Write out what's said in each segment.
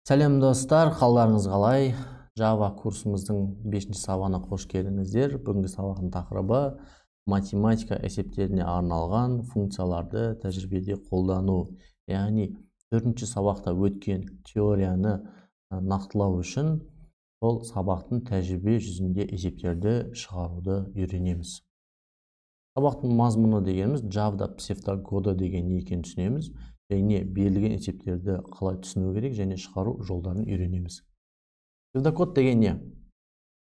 Сәлем достар, қалдарыңыз қалай? Java курсымыздың 5-ші сабағына қош келдіңіздер. Бүгінгі сабақтың тақырыбы математика есептеріне арналған функцияларды тәжірибеде қолдану. Яғни 4-ші сабақта өткен теорияны нақтылау үшін сол сабақтың тәжірибе жүзінде есептерді шығаруды үйренеміз. Сабақтың мазмұны дегеніміз Java псевдокоды деген не екенін түсінеміз. Және берілген есептерді қалай түсіну керек және шығару жолдарын үйренеміз. Псевдокод деген не?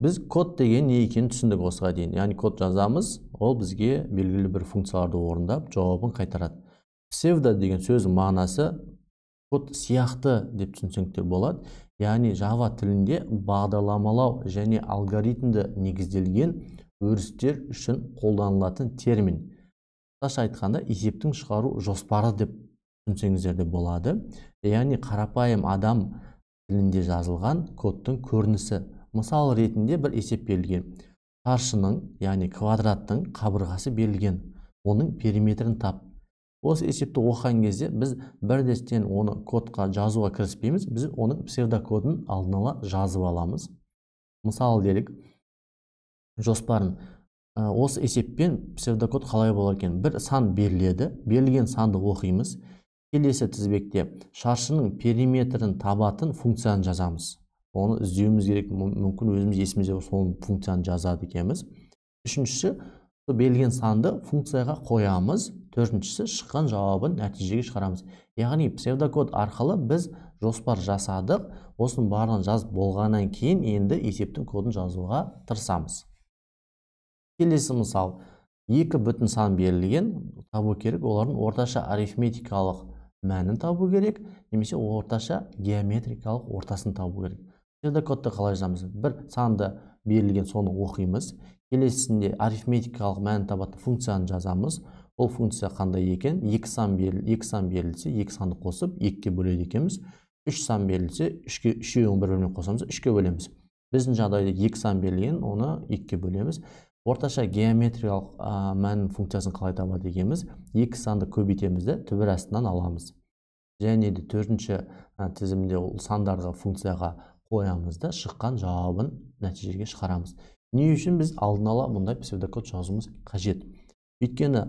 Біз код деген не екенін түсіндік осыға дейін. Яғни код жазамыз, ол бізге белгілі бір функцияларды орындап, жауабын қайтарады. Псевдо деген сөздің мағынасы код сияқты деп түсінсеңдер болады. Яғни Java тілінде бағдарламалау және алгоритмді негізделген өрістер үшін қолданылатын термин. Қысқаша айтқанда, есептің шығару жоспары деп түсінсеңіздер де болады. Яғни қарапайым адам тілінде жазылған кодтың көрінісі. Мысал ретінде бір есеп берілген. Шаршының, яғни квадраттың қабырғасы берілген. Оның периметрін тап. Осы есепті оқыған кезде біз бірден оны кодқа жазуға кіріспейміз. Біз оның псевдокодын алдын ала жазып аламыз. Мысал делік, жоспарын. Осы есеппен псевдокод қалай болар екен? Бір сан беріледі. Берілген санды оқимыз. Келесі тізбекте шаршының периметрін табатын функцияны жазамыз. Оны іздеуіміз керек, мүмкін өзіміз есімізде сол функцияны жазады екенбіз. Үшіншісі, берілген санды функцияға қоямыз. Төртіншісі, шыққан жауабын нәтижеге шығарамыз. Яғни псевдокод арқылы біз жоспар жасадық. Осының барлығын жазып болғаннан кейін енді есептің кодын жазуға тырысамыз. Келесі мысал, 2 бүтін сан берілген, табу керек, олардың орташа арифметикалық мәнін табу керек, немесе орташа геометрикалық ортасын табу керек. Псевдокодты қалай жазамыз? Бір санды берілген, соны оқимыз. Келесінде арифметикалық мәнін табатын функцияны жазамыз. Ол функция қандай екен? 2 сан берілсе, 2 санды қосып 2-ке бөледі екенбіз. 3 сан берілсе, 3-еуін бір-біріне қосамыз, 3-ке бөлеміз. Біздің жағдайда 2 сан берілген, оны 2-ке бөлеміз. Орташа геометриялық мәнін функциясын қалай табады дегеніміз, 2 санды көбейтеміз де түбір астынан аламыз. Және де төртінші тізімде ол сандарға функцияға қоямыз да шыққан жауабын нәтижеге шығарамыз. Не үшін біз алдын ала мұндай псевдокод жазуымыз қажет? Өйткені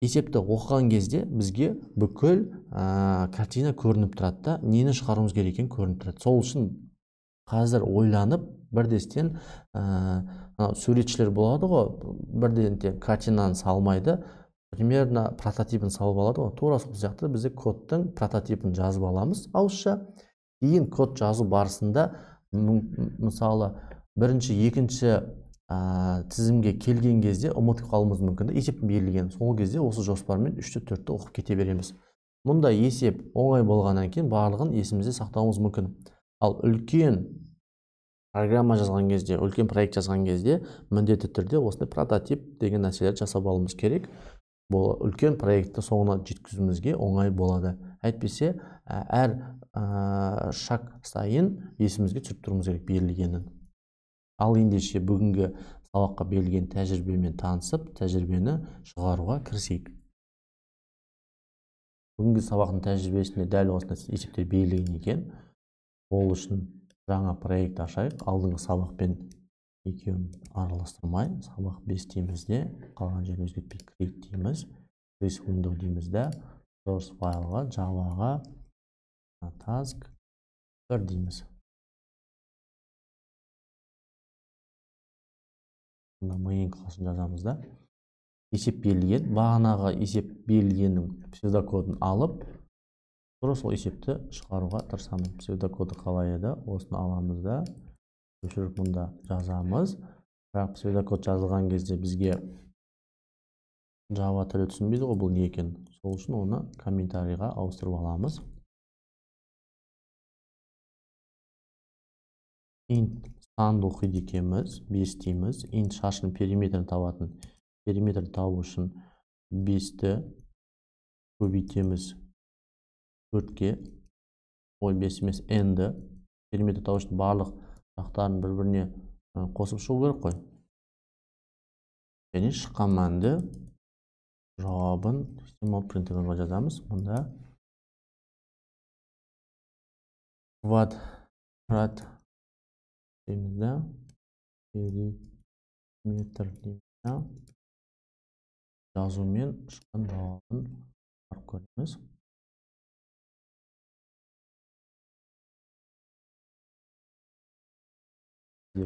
есепті оқыған кезде бізге бүкіл картина көрініп тұрады да, нені шығаруымыз керек екенін көрініп тұрады. Сол үшін қазір ойланып, бірден суретшілер болады ғой, бірден картинаны салмайды, примерно прототипін салып алады ғой. Тура сол сияқты бізде кодтың прототипін жазып аламыз ауызша. Кейін код жазу барысында мысалы бірінші, екінші тізімге келген кезде ұмытып қалуымыз мүмкін. Есеп берілген. Сол кезде осы жоспармен 3-4-ті оқып кете береміз. Мұнда есеп оңай болғаннан кейін барлығын есімізде сақтауымыз мүмкін. Ал үлкен программа жазған кезде, үлкен проект жазған кезде міндетті түрде осындай прототип деген нәрселер жасап алуымыз керек. Бұл үлкен проектті соңына жеткізуімізге оңай болады. Әйтпесе әр шаг сайын есімізге түсіріп тұруымыз керек берілгенін. Ал ендеше бүгінгі сабаққа берілген тәжірибемен танысып, тәжірибені шығаруға кірісейік. Бүгінгі сабақтың тәжірибесінде дәл осындай есептер берілген екен. Ол үшін жаңа проект ашайық. Алдыңғы сабақпен екеуін араластырмай, сабақ 5 деймізде, қалған жерін өзгертпей create дейміз. Create window деймізде, source файлға, Javaға, task 1 дейміз. Main класын жазамыз да. Есеп берілген, бағанағы есеп берілгеннің псевдокодын алып, сол есепті шығаруға тырысамыз. Псевдокоды қалай еді? Осыны аламыз да, өшіріп мұнда жазамыз. Бірақ псевдокод жазылған кезде бізге Java тілі түсінбейді ғой, бұл не екен. Сол үшін оны комментарийға ауыстырып аламыз. Int санды оқиды екенбіз, 5 дейміз. Int шаршының периметрін табатын. Периметрін табу үшін 5-ті көбейтеміз 4-ке. 5 емес, n-ді. Периметр табу үшін барлық жақтарын бір-біріне қосып шығу керек қой. Және шыққан мәнді жауабын принтерға жазамыз. Мұнда квадрат дейміз да, периметр дейміз да, жазумен шыққан жауабын қарап көреміз.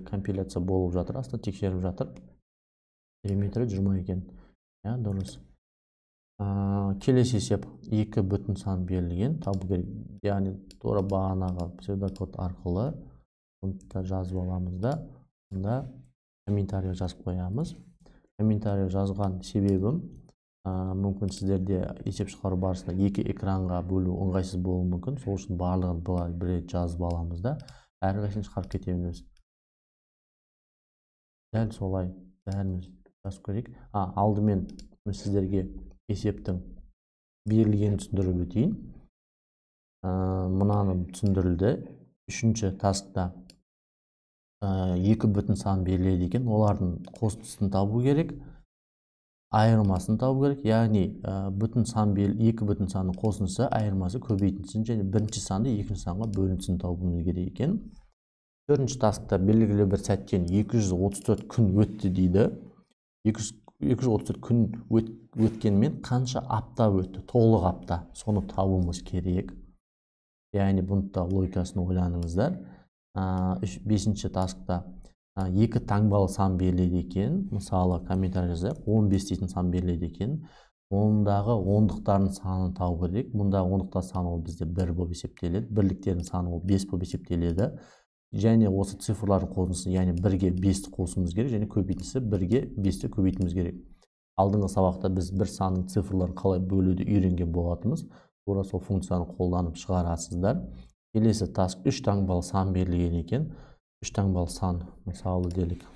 Компиляция болып жатыр, аста тексеріп жатыр. Периметрі 20 екен. Дұрыс. Келесі есеп 2 бүтін сан берілген, табу керек. Яғни тура бағанағы псевдокод арқылы бұны жазып аламыз да, онда комментарий жазып қоямыз. Комментарий жазған себебім, мүмкін сіздерде есеп шығару барысында екі экранға бөлу ыңғайсыз болуы мүмкін. Сол үшін барлығын бір рет жазып аламыз да, әрқайсысын шығарып кетеміз. Дәл солай бәріміз жазып көрейік. Алдымен сіздерге есептің берілгенін түсіндіріп өтейін. Мынаны түсіндірілді. Үшінші таскта 2 бүтін сан беріледі екен. Олардың қосындысын табу керек, айырмасын табу керек. Яғни 2 бүтін санның қосындысы, айырмасы көбейтіндісін және бірінші санды екінші санға бөлінісін табуымыз керек екен. Төртінші таскта белгілі бір сәттен 234 күн өтті дейді. 234 күн өткенмен қанша апта өтті? Толық апта. Соны табуымыз керек. Яғни бұнда логикасын ойланыңыздар. Бесінші таскта 2 таңбалы сан беріледі екен. Мысалы, комментарий жазайық, 15 дейтін сан беріледі екен. Ондағы ондықтардың санын табу керек. Мұнда ондықтар саны ол бізде 1 болып есептеледі. Бірліктердің саны ол 5 болып есептеледі. Және осы цифрлардың қосындысын, яғни 1-ге 5-ті қосуымыз керек, және көбейтіндісі 1-ге 5-ті көбейтуіміз керек. Алдыңғы сабақта біз бір санның цифрларын қалай бөлуді үйренген болатынбыз. Тура сол функцияны қолданып шығарасыздар. Келесі таск 3 таңбалы сан берілген екен. 3 таңбалы сан, мысалы делік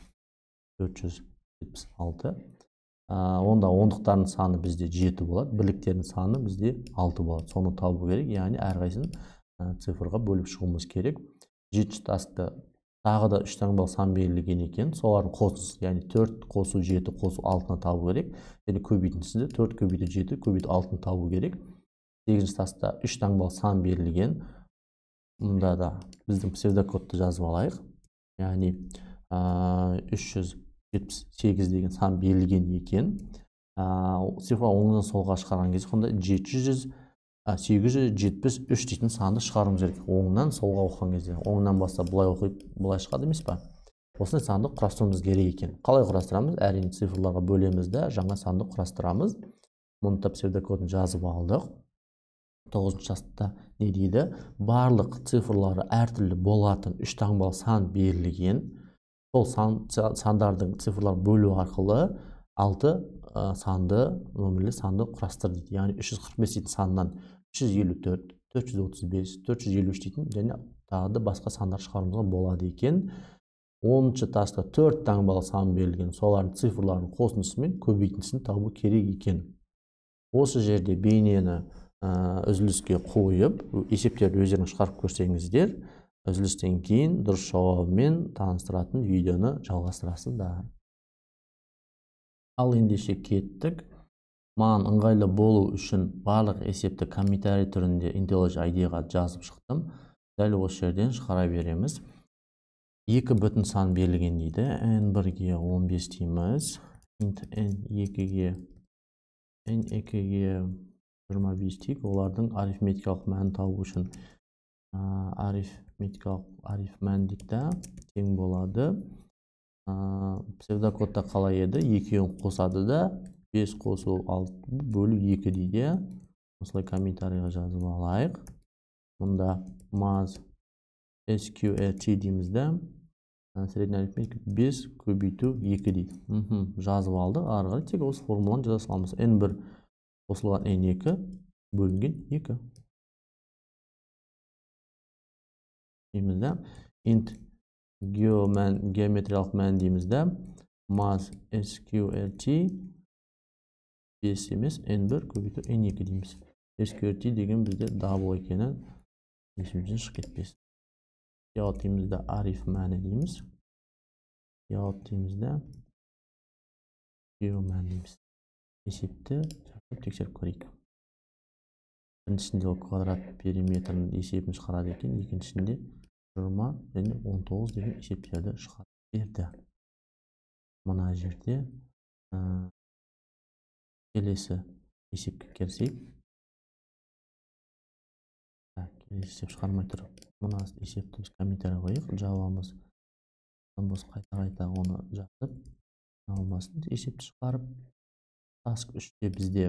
476. Онда ондықтардың саны бізде 7 болады, бірліктердің саны бізде 6 болады. Соны табу керек, яғни әрқайсысын цифрға бөліп шығуымыз керек. Жетінші таскта тағы да 3 таңбалы сан берілген екен. Солардың қосындысы, яғни 4 қосу 7 қосу 6-ны табу керек. Және көбейтіндісі 4 көбейді 7 көбейді 6-ны табу керек. 8-ші таскта 3 таңбалы сан берілген. Мұнда да біздің псевдокодты жазып алайық. Яғни 378 деген сан берілген екен. Цифра оңынан солға шығарған кезде онда 873 дейтін санды шығаруымыз керек. Оңынан солға оқыған кезде. Оңынан бастап былай оқиып, былай шығады емес па? Осындай санды құрастыруымыз керек екен. Қалай құрастырамыз? Әрине цифрларға бөлеміз де, жаңа санды құрастырамыз. Мұны псевдокодын жазып алдық. 9-шы таскта не дейді? Барлық цифрлары әртүрлі болатын 3 таңбалы сан берілген. Сол сандардың цифрлар бөлу арқылы 6 нөмірлі санды құрастыр дейді. Яғни 345 дейтін саннан 354, 435, 453 дейтін және тағы да басқа сандар шығаруымызға болады екен. 10-шы таскта 4 таңбалы сан берілген. Солардың цифрларын қосындысы мен көбейтіндісін табу керек екен. Осы жерде бейнені үзіліске қойып, есептерді өздеріңіз шығарып көрсеңіздер, үзілістен кейін дұрыс жауабымен таныстыратын видеоны жалғастырасыздар. Ал ендеше кеттік. Маған ыңғайлы болу үшін барлық есепті комментарий түрінде IntelliJ IDE'ға жазып шықтым. Дәл осы жерден шығара береміз. 2 бүтін сан берілген дейді. N1-ге 15 дейміз. Int N2-ге 25 дейік. Олардың арифметикалық мәнін табу үшін ариф мәндікті тең болады. Псевдокодта қалай еді? 2-ін қосады да 5 қосу 6 бөлу 2 дейді. Осылай комментарийға жазып алайық. Мұнда maz sqrt дейміз де. Средний арифметика 5 көбейту 2 дейді. Жазып алды. Ары қарай тек осы формуланы жаза саламыз. N1 қосылған N2 бөлінген 2. Дейміз де. Int геометриялық мән дейміз де. Maz sqrt 5 емес, N1 көбейту N2 дейміз. sqrt деген бізде double екені есімізден шығып кетпесін. Count дейміз де ариф мәні дейміз. Count дейміз де гео мәні дейміз. Есепті тексеріп көрейік. біріншісінде квадрат периметрінің есебін шығарады екен, екіншісінде 20 және 19 деген есептерді шығарып берді. Мына жерде келесі есепке келсек, келесі есеп шығармай тұр. Мына есепті біз комментарий қойық, жауабымыз біз қайта оны жазып, алмасын есепті шығарып, таск 3-те бізде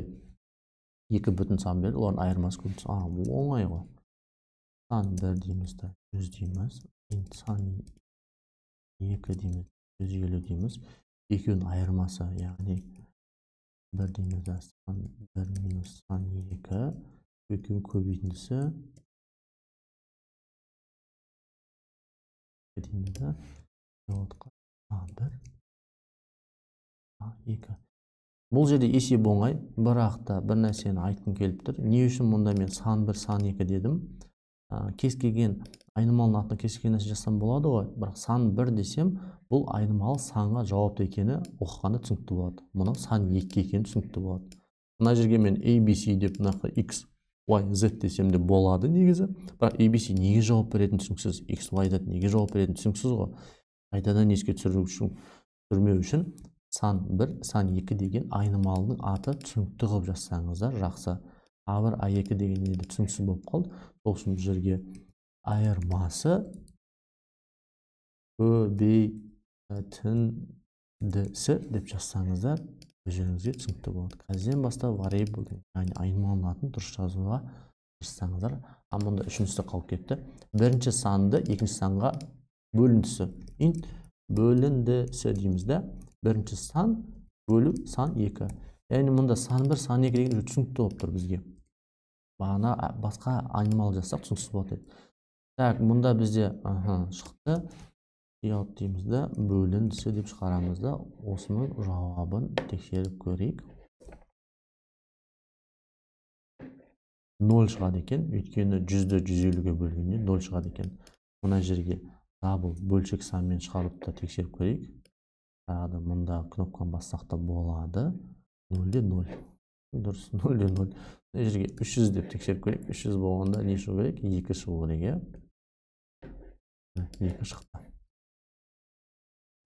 2 бүтін сан берді, олардың айырмасы көп. Оңай ғой. Сан 1 дейміз де 100 дейміз, сан 2 дейміз, 150 дейміз. Екеуінің айырмасы, яғни 1 дейміз де сан 1 минус сан 2, екеуінің көбейтіндісі дейміз де 1, 2. Бұл жерде есеп оңай, бірақ та бір нәрсені айтқым келіп тұр. Не үшін мұнда мен сан 1, сан 2 дедім? Кез келген айнымалының атын кез келген нәрсе жазсам болады ғой, бірақ сан 1 десем, бұл айнымалы санға жауапты екені оқығанда түсінікті болады. Мұны сан 2 екені түсінікті болады. Мына жерге мен ABC деп X, Y, Z десем де болады негізі. Бірақ ABC неге жауап беретін түсініксіз, X, Y, Z неге жауап беретін түсініксіз ғой. Қайтадан еске түсірмеу үшін сан 1, сан 2 деген айнымалының аты түсінікті қылып жазсаңыздар жақсы. A1, A2 деген еді түсініксіз болып қалды. Сол үшін бұл жерге айырмасы көбейтіндісі деп жазсаңыздар, бұл жеріңізге түсінікті болады. Қазірден бастап variable, яғни айнымалының атын дұрыс жазуға тырыссаңыздар. Мұнда үшіншісі қалып кетті. Бірінші санды екінші санға бөліндісі. Int бөліндісі дейміз де. Бірінші сан бөлу сан 2. Яғни мұнда сан 1, сан 2 деген түсінікті болып тұр бізге. Бағана басқа айнымалы жазсақ түсініксіз болады. Так, мұнда бізде шықты. Cout дейміз де, бөліндісі деп шығарамыз да, осының жауабын тексеріп көрейік. 0 шығады екен, өйткені 100-ді 150-ге бөлгенде 0 шығады екен. Мұна жерге дабыл бөлшек санмен шығарып та тексеріп көрейік. Мұнда кнопканы бассақ та болады. 0-де 0. Дұрыс, 0-де 0. Мұна жерге 300 деп тексеріп көрейік. 300 болғанда не шығу керек? 2 шығу керек. 2 шықты.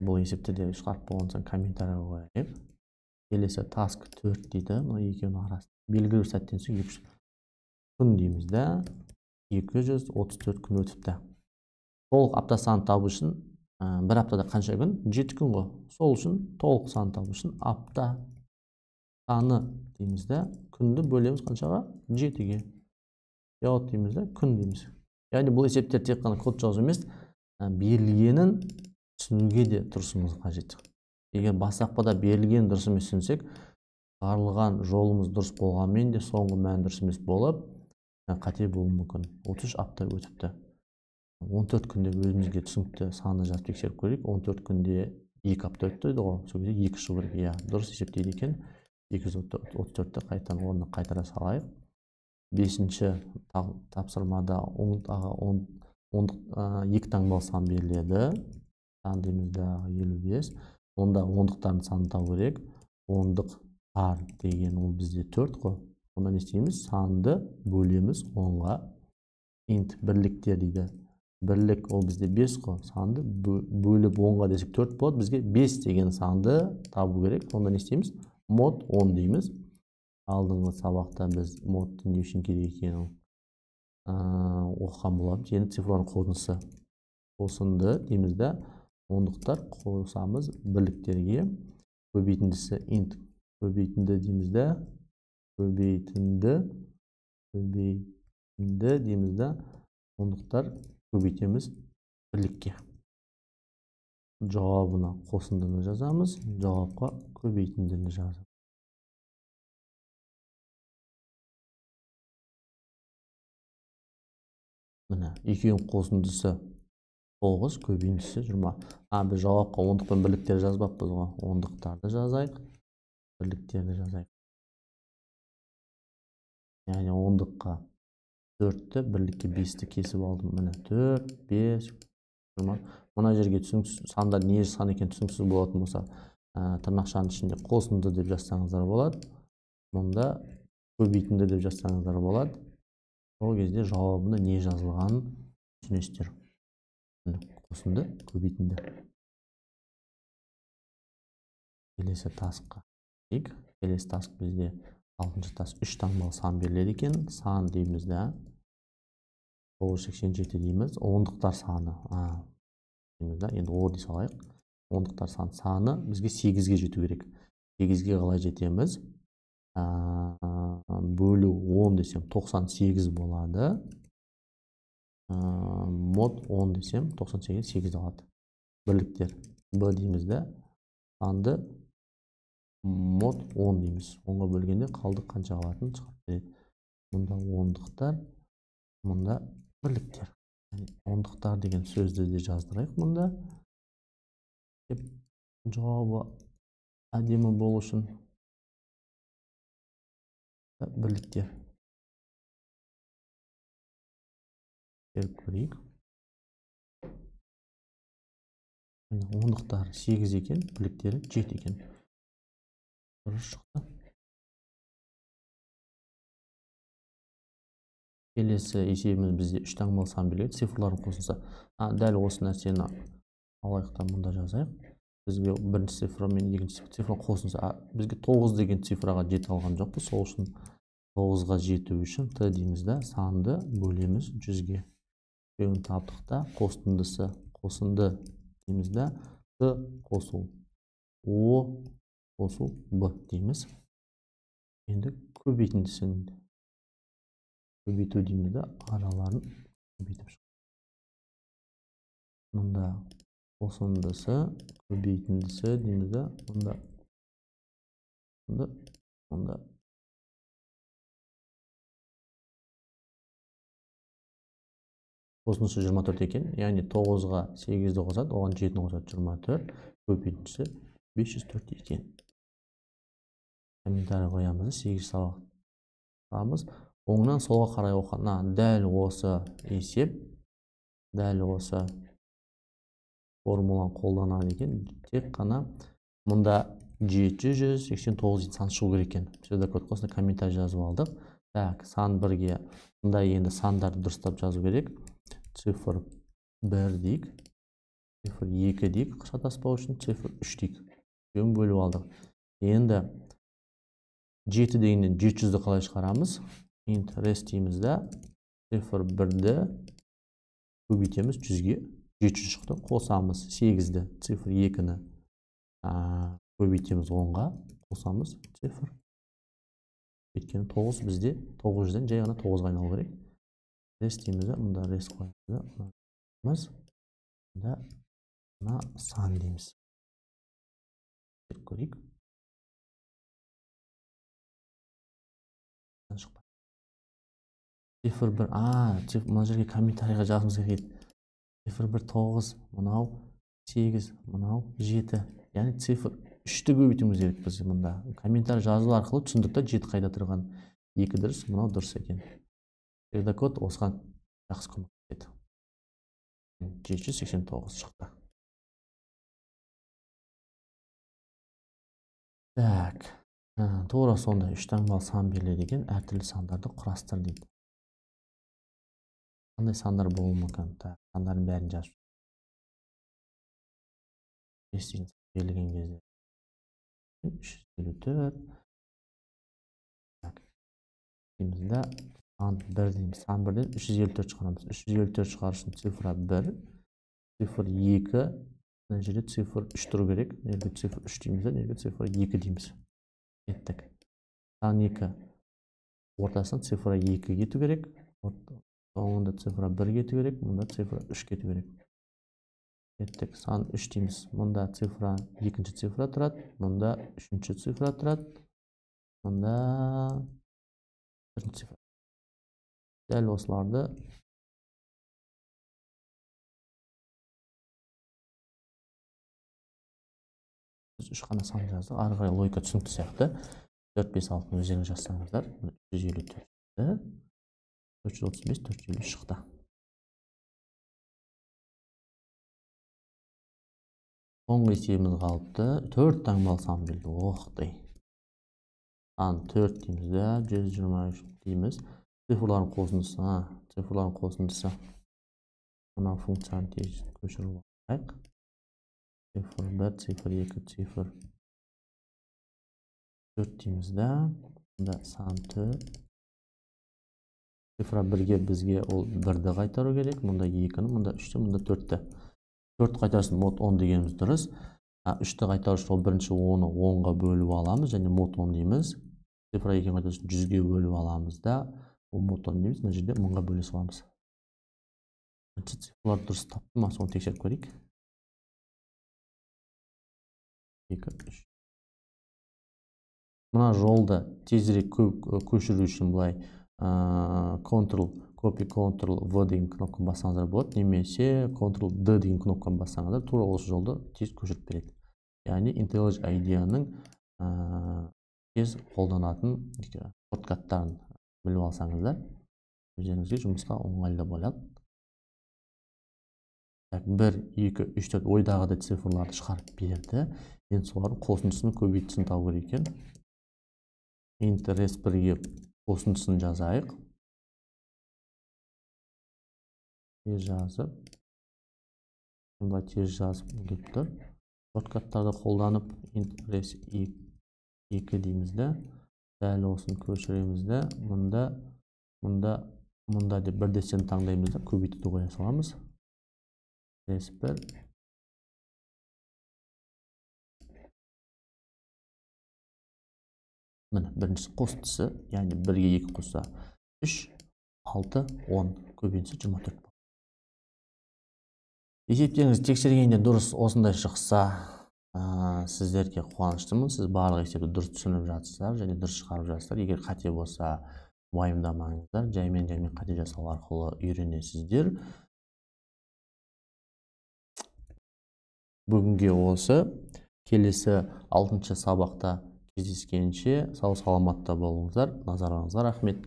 Бұл есепті де шығарып болған соң комментарий қойып. Келесі task 4 дейді. Мұна екеуінің арасы. Белгілі бір сәттен соң күн дейміз де. 234 күн өтіпті. Толық апта санын табу үшін бір аптада қанша күн? 7 күн ғой. Сол үшін толық санын табу үшін апта саны дейміз де. Күнді бөлеміз қаншаға? 7-ге. Cout дейміз де, күн дейміз. Яғни бұл есептер тек қана код жазу емес, берілгенін түсінуге де тұрсымыз қажет. Егер бастапқыда берілген дұрыс емес түсінсек, шығарылған жолымыз дұрыс болғанмен де соңғы мән дұрыс емес болып, қате болуы мүмкін. 33 апта өтіпті. 14 күнде өзімізге түсінікті саны жазып тексеріп көрейік. 14 күнде 2 апта өтті ғой. Сол кезде 2 шығу керек. Дұрыс есептейді екен. 234-ті қайтадан орнына қайтара салайық. 5-ші тапсырмада 2 таңбалы сан беріледі. Сан деймізді 55. Онда ондықтардың санын табу керек. Ондықтар деген ол бізде 4 қой. Онда не істейміз? Санды бөлеміз 10-ға. Int бірліктер дейді. Бірлік ол бізде 5 қой. Санды бөліп 10-ға десек 4 болады. Бізге 5 деген санды табу керек. Онда не істейміз? Mod 10 дейміз. Алдыңғы сабақта біз модты не үшін керек екенін оқыған боламыз. Енді цифрлардың қосындысы. Қосынды дейміз де, ондықтар қосамыз бірліктерге. Көбейтіндісі int. Көбейтінді дейміз де. Көбейтінді дейміз де. Ондықтар көбейтеміз бірлікке. Жауабына қосындыны жазамыз. Жауапқа көбейтіндіні жазамыз. Міне, екеуінің қосындысы 9, көбейтіндісі 20. Біз жауапқа ондық пен бірліктер жазбаппыз ғой. Ондықтарды жазайық, бірліктерді жазайық. Яғни ондыққа 4-ті, бірлікке 5-ті кесіп алдым. Міне 4, 5, 20. Мұна жерге сандар не сан екен түсініксіз болатын болса, тырнақшаның ішінде қосынды деп жазсаңыздар болады. Мұнда көбейтінді деп жазсаңыздар болады. Сол кезде жауабында не жазылғанын түсінесіздер. Қосынды, көбейтінді. Келесі тасқа. Келесі таск бізде 6-шы тас 3 таңбалы сан беріледі екен. Сан дейміз да. 987 дейміз. Ондықтар саны. Дейміз да. Енді о дей салайық. Ондықтар саны бізге 8-ге жету керек. 8-ге қалай жетеміз? Бөлу 10 десем 98 болады. Мод 10 десем 98 8 алады. Бірліктер. Б дейміз да. Санды мод 10 дейміз. 10-ға бөлгенде қалдық қанша қалатын шығарып береді. Мұнда ондықтар, мұнда бірліктер. Ондықтар деген сөзді де жаздырайық мұнда. Жауабы әдемі болу үшін бірліктер. Көрейік. Ондықтар 8 екен, бірліктері 7 екен. Дұрыс шықты. Келесі есебіміз бізде 3 таңбалы сан беріледі. Цифрларын қосылса, дәл осы нәрсені алайық та мұнда жазайық. Бізге бірінші цифра мен екінші цифра қосылса, бізге 9 деген цифраға жете алған жоқпыз. Сол үшін 9-ға жету үшін т дейміз да, санды бөлеміз 100-ге. Біреуін таптық та, қосындысы қосынды дейміз да, т қосу о қосу б дейміз. Енді көбейтіндісін көбейту дейміз да, араларын көбейтіп шығады. Мұнда қосындысы, көбейтіндісі дейміз да, мұнда қосындысы 24 екен, яғни 9-ға 8-ді қосады, оған 7-ні қосады 24, көбейтіндісі 504 екен. Комментарий қоямыз, 8 сабақ. Оңнан солға қарай оққан. Дәл осы есеп, дәл осы формуланы қолданады екен. Тек қана мұнда 789 сан шығу керек екен. Псевдокод қосында комментарий жазып алдық. Так, сан 1-ге мұнда енді сандарды дұрыстап жазу керек. Цифр 1 дейік, цифр 2 дейік, шатаспау үшін цифр 3 дейік. Жөн бөліп алдық. Енді 7 дегеннен 700-ді қалай шығарамыз? Int rest дейміз да, цифр 1-ді көбейтеміз 100-ге, 700 шықты. Қосамыз 8-ді, цифр 2-ні көбейтеміз 10-ға, қосамыз цифр. Өйткені 9 бізде 900-ден жай ғана 9-ға айналу керек. Rest дейміз да, мұнда rest қоямыз. Мұнда сан дейміз. Көрейік. Цифр 1, мұна жерге комментарийға жазымыз керек. Цифр 1 9, мұнау 8, мұнау 7. Яғни цифр 3-ті көбейтуіміз керек біз мұнда. Комментарий жазылу арқылы түсіндік та 7 қайда тұрған. 2 дұрыс, мұнау дұрыс екен. Псевдокод осыған жақсы көмектеседі. 789 шықты. Так, тура сонда 3 таңбалы сан беріледі екен, әртүрлі сандарды құрастыр дейді. Қандай сандар болуы мүмкін? Сандардың бәрін жазып. Берілген кезде 354. Дейміз да, сан 1 дейміз. Сан 1-ден 354 шығарамыз. 354 шығар үшін цифра 1, цифр 2, мына жерде цифр 3 тұру керек. Нерге цифр 3 дейміз да, нерге цифр 2 дейміз. Кеттік. Сан 2 ортасынан цифра 2 кету керек. Соңында цифра 1 кету керек, мұнда цифра 3 кету керек. Кеттік. Сан 3 дейміз. Мұнда цифра 2-ші цифра тұрады, мұнда 3-ші цифра тұрады, мұнда 1-ші цифра. Дәл осыларды біз 3 қана сан жаздық. Ары қарай логика түсінікті сияқты. 4, 5, 6-ны өздеріңіз жазсаңыздар. 354-ді, 435, 450 шықты. Соңғы есебіміз қалыпты. 4 таңбалы сан берілді. Оқтай. Сан 4 дейміз да, 123 дейміз. цифрлардың қосындысы. Мына функцияны тез көшіріп алайық. Цифр 1, цифр 2, цифр 4 дейміз да. Мұнда сан 4. Цифра 1-ге бізге ол 1-ді қайтару керек. Мұнда 2-ні, мұнда 3-ті, мұнда 4-ті. 4 қайтарсын мод 10 дегеніміз дұрыс. 3-ті қайтару үшін ол бірінші 10-ны 10-ға бөліп аламыз, және мод 10 дейміз. Цифра 2-ні қайтару үшін 100-ге бөліп аламыз да, ол мод 10 дейміз. Мына жерде 1000-ға бөліп аламыз. Цифрлар дұрыс тапты ма, соны тексеріп көрейік. 2, 3. Мына жолды тезірек көшіру үшін былай Ctrl V деген кнопканы бассаңыздар болады, немесе Ctrl D деген кнопканы бассаңыздар тура осы жолды тез көшіріп береді. Яғни IntelliJ IDEAның тез қолданатын шорткаттарын біліп алсаңыздар, өздеріңізге жұмысқа оңайлы болады. 1, 2, 3, 4 ойдағыдай цифрларды шығарып берді. Енді солардың қосындысын көбейтісін табу керек екен. Интерес 1-ге қосындысын жазайық. Тез жазып. Бұнда тез жазып келіп тұр. Шорткаттарды қолданып интерес 2 дейміз де. Дәл осын көшіреміз де. Мұнда деп бір дестен таңдаймыз да, көбейтуді қоя саламыз. Интерес 1. Міне, біріншісі қосындысы, яғни 1-ге 2 қосса 3, 6, 10, көбейтісі 24. Есептеріңіз тексергенде дұрыс осындай шықса, сіздерге қуаныштымын. Сіз барлық есепті дұрыс түсініп жатсыздар және дұрыс шығарып жатсыздар. Егер қате болса, уайымдамаңыздар. Жаймен қате жасау арқылы үйренесіздер. Бүгінге осы. Келесі 6-шы сабақта кездескенше сау саламатта болыңыздар. Назарыңызға рахмет.